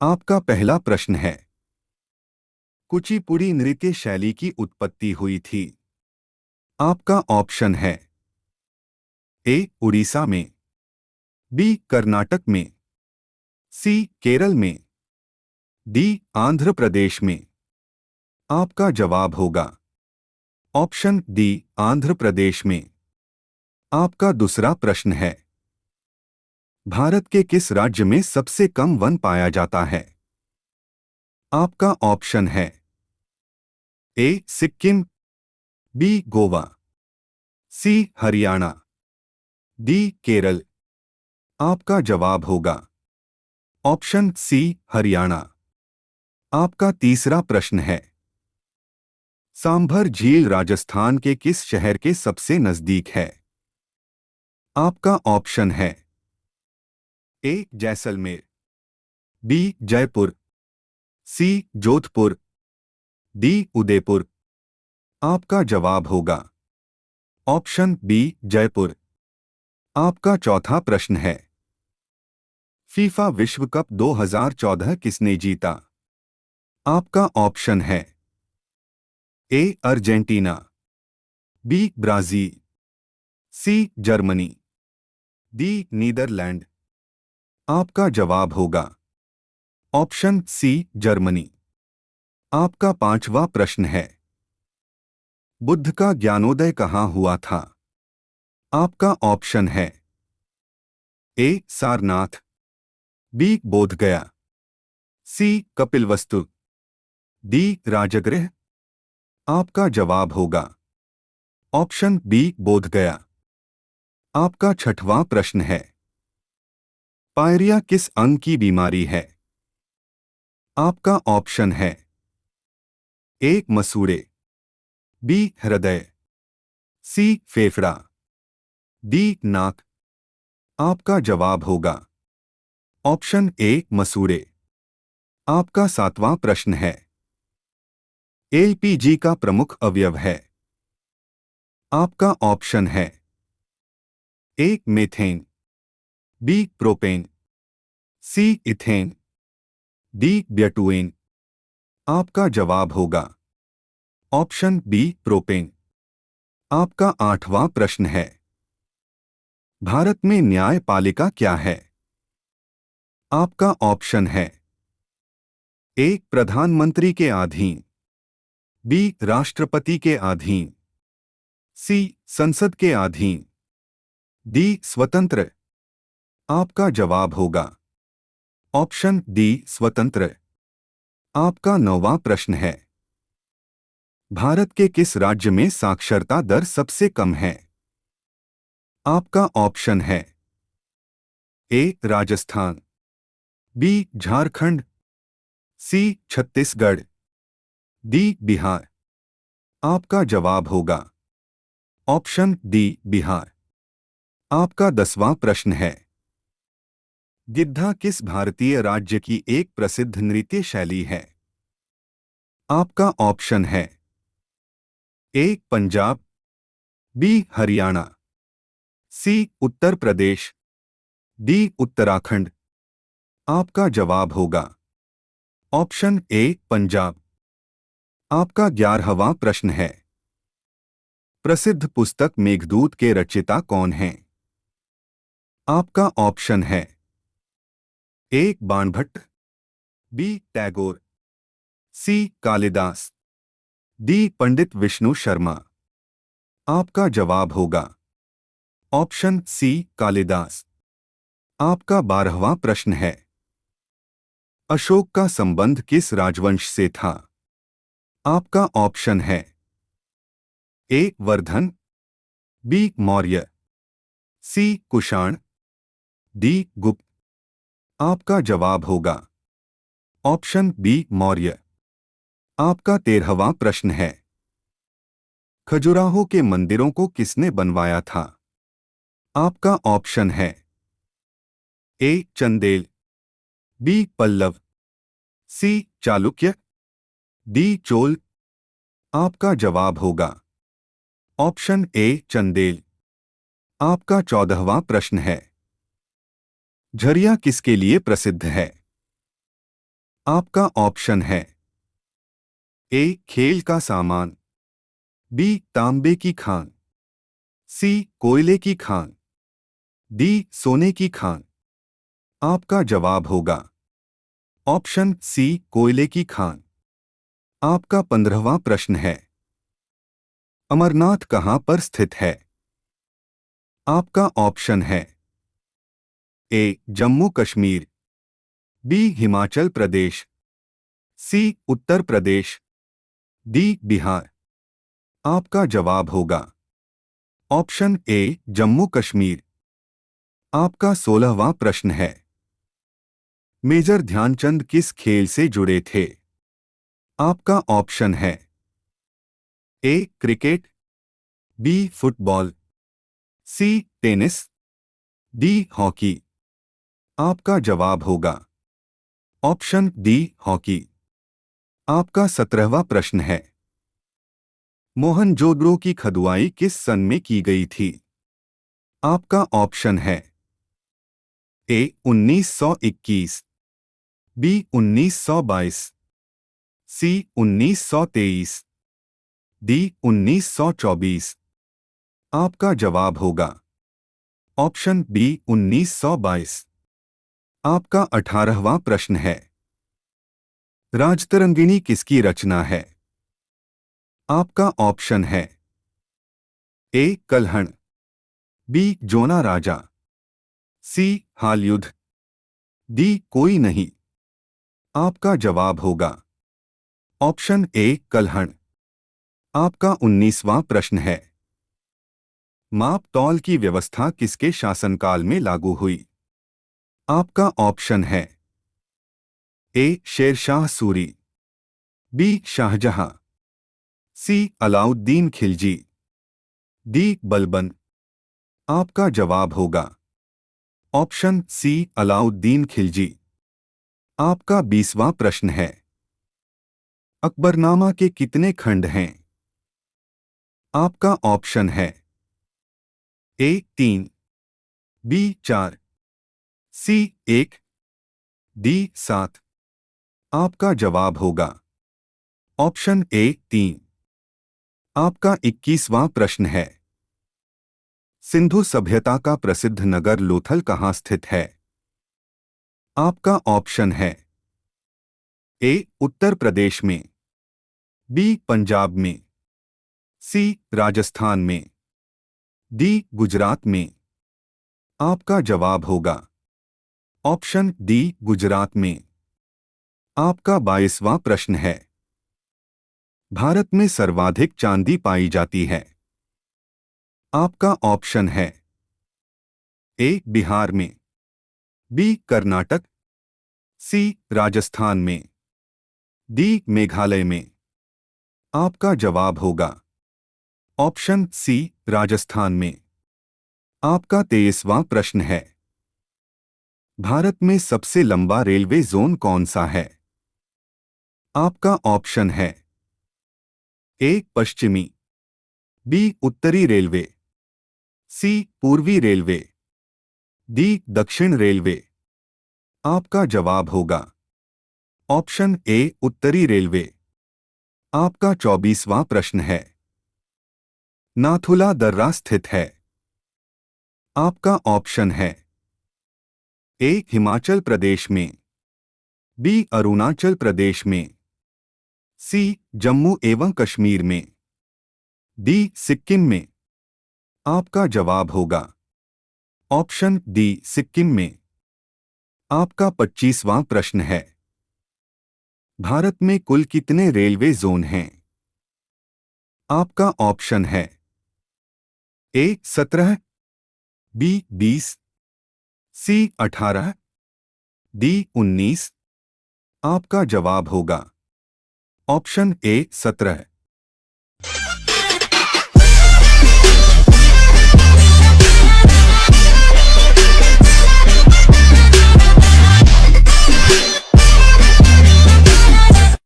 आपका पहला प्रश्न है, कुचिपुड़ी नृत्य शैली की उत्पत्ति हुई थी। आपका ऑप्शन है ए उड़ीसा में, बी कर्नाटक में, सी केरल में, डी आंध्र प्रदेश में। आपका जवाब होगा ऑप्शन डी आंध्र प्रदेश में। आपका दूसरा प्रश्न है, भारत के किस राज्य में सबसे कम वन पाया जाता है? आपका ऑप्शन है ए सिक्किम, बी गोवा, सी हरियाणा, डी केरल। आपका जवाब होगा ऑप्शन सी हरियाणा। आपका तीसरा प्रश्न है, सांभर झील राजस्थान के किस शहर के सबसे नजदीक है? आपका ऑप्शन है ए जैसलमेर, बी जयपुर, सी जोधपुर, डी उदयपुर। आपका जवाब होगा ऑप्शन बी जयपुर। आपका चौथा प्रश्न है, फीफा विश्व कप 2014 किसने जीता? आपका ऑप्शन है A Argentina, B Brazil, C Germany, D Netherlands. आपका जवाब होगा ऑप्शन सी जर्मनी। आपका पांचवा प्रश्न है, बुद्ध का ज्ञानोदय कहाँ हुआ था? आपका ऑप्शन है ए सारनाथ, बी बोधगया, सी कपिलवस्तु, डी राजगृह। आपका जवाब होगा ऑप्शन बी बोधगया। आपका छठवां प्रश्न है, पायरिया किस अंग की बीमारी है? आपका ऑप्शन है ए मसूड़े, बी हृदय, सी फेफड़ा, डी नाक। आपका जवाब होगा ऑप्शन ए मसूड़े। आपका सातवां प्रश्न है, एलपीजी का प्रमुख अवयव है? आपका ऑप्शन है A methane, B propane, C ethane, D butane. आपका जवाब होगा ऑप्शन बी प्रोपेन। आपका आठवां प्रश्न है, भारत में न्यायपालिका क्या है? आपका ऑप्शन है ए प्रधानमंत्री के अधीन, बी राष्ट्रपति के अधीन, सी संसद के अधीन, डी स्वतंत्र। आपका जवाब होगा ऑप्शन डी स्वतंत्र। आपका नौवां प्रश्न है, भारत के किस राज्य में साक्षरता दर सबसे कम है? आपका ऑप्शन है ए राजस्थान, बी झारखंड, सी छत्तीसगढ़, डी बिहार। आपका जवाब होगा ऑप्शन डी बिहार। आपका 10वां प्रश्न है, गिद्धा किस भारतीय राज्य की एक प्रसिद्ध नृत्य शैली है? आपका ऑप्शन है ए पंजाब, बी हरियाणा, सी उत्तर प्रदेश, डी उत्तराखंड। आपका जवाब होगा ऑप्शन ए पंजाब। आपका 11वां प्रश्न है, प्रसिद्ध पुस्तक मेघदूत के रचयिता कौन हैं? आपका ऑप्शन है ए बाणभट्ट, बी टैगोर, सी कालिदास, डी पंडित विष्णु शर्मा। आपका जवाब होगा ऑप्शन सी कालिदास। आपका 12वां प्रश्न है, अशोक का संबंध किस राजवंश से था? आपका ऑप्शन है ए वर्धन, बी मौर्य, सी कुषाण, डी गुप्त। आपका जवाब होगा ऑप्शन बी मौर्य। आपका 13वां प्रश्न है, खजुराहो के मंदिरों को किसने बनवाया था? आपका ऑप्शन है ए चंदेल, बी पल्लव, सी चालुक्य, डी चोल। आपका जवाब होगा ऑप्शन ए चंदेल। आपका 14वां प्रश्न है, झरिया किसके लिए प्रसिद्ध है? आपका ऑप्शन है ए खेल का सामान, बी तांबे की खान, सी कोयले की खान, डी सोने की खान। आपका जवाब होगा ऑप्शन सी कोयले की खान। आपका 15वां प्रश्न है, अमरनाथ कहां पर स्थित है? आपका ऑप्शन है ए जम्मू कश्मीर, बी हिमाचल प्रदेश, सी उत्तर प्रदेश, डी बिहार। आपका जवाब होगा ऑप्शन ए जम्मू कश्मीर। आपका 16वां प्रश्न है, मेजर ध्यानचंद किस खेल से जुड़े थे? आपका ऑप्शन है ए क्रिकेट, बी फुटबॉल, सी टेनिस, डी हॉकी। आपका जवाब होगा ऑप्शन डी हॉकी। आपका 17वां प्रश्न है, मोहनजोदड़ो की खुदाई किस सन में की गई थी? आपका ऑप्शन है ए 1921, बी 1922, सी 1923, डी 1924। आपका जवाब होगा ऑप्शन बी 1922। आपका 18वां प्रश्न है, राजतरंगिणी किसकी रचना है? आपका ऑप्शन है ए कल्हण, बी जोना राजा, सी हाल युद्ध, डी कोई नहीं। आपका जवाब होगा ऑप्शन ए कल्हण। आपका 19वां प्रश्न है, माप तौल की व्यवस्था किसके शासनकाल में लागू हुई? आपका ऑप्शन है ए शेरशाह सूरी, बी शाहजहां, सी अलाउद्दीन खिलजी, डी बलबन। आपका जवाब होगा ऑप्शन सी अलाउद्दीन खिलजी। आपका 20वां प्रश्न है, अकबरनामा के कितने खंड हैं? आपका ऑप्शन है ए 3, बी 4, सी 1, डी 7। आपका जवाब होगा ऑप्शन ए 3। आपका 21वां प्रश्न है, सिंधु सभ्यता का प्रसिद्ध नगर लोथल कहाँ स्थित है? आपका ऑप्शन है ए उत्तर प्रदेश में, बी पंजाब में, सी राजस्थान में, डी गुजरात में। आपका जवाब होगा ऑप्शन डी गुजरात में। आपका 22वां प्रश्न है, भारत में सर्वाधिक चांदी पाई जाती है? आपका ऑप्शन है ए बिहार में, बी कर्नाटक, सी राजस्थान में, डी मेघालय में। आपका जवाब होगा ऑप्शन सी राजस्थान में। आपका 23वां प्रश्न है, भारत में सबसे लंबा रेलवे जोन कौन सा है? आपका ऑप्शन है ए पश्चिमी, बी उत्तरी रेलवे, सी पूर्वी रेलवे, डी दक्षिण रेलवे। आपका जवाब होगा ऑप्शन ए उत्तरी रेलवे। आपका 24वां प्रश्न है, नाथुला दर्रा स्थित है? आपका ऑप्शन है ए हिमाचल प्रदेश में, बी अरुणाचल प्रदेश में, सी जम्मू एवं कश्मीर में, डी सिक्किम में। आपका जवाब होगा ऑप्शन डी सिक्किम में। आपका 25वां प्रश्न है, भारत में कुल कितने रेलवे जोन हैं? आपका ऑप्शन है ए 17, बी 20, सी 18, डी 19। आपका जवाब होगा ऑप्शन ए 17।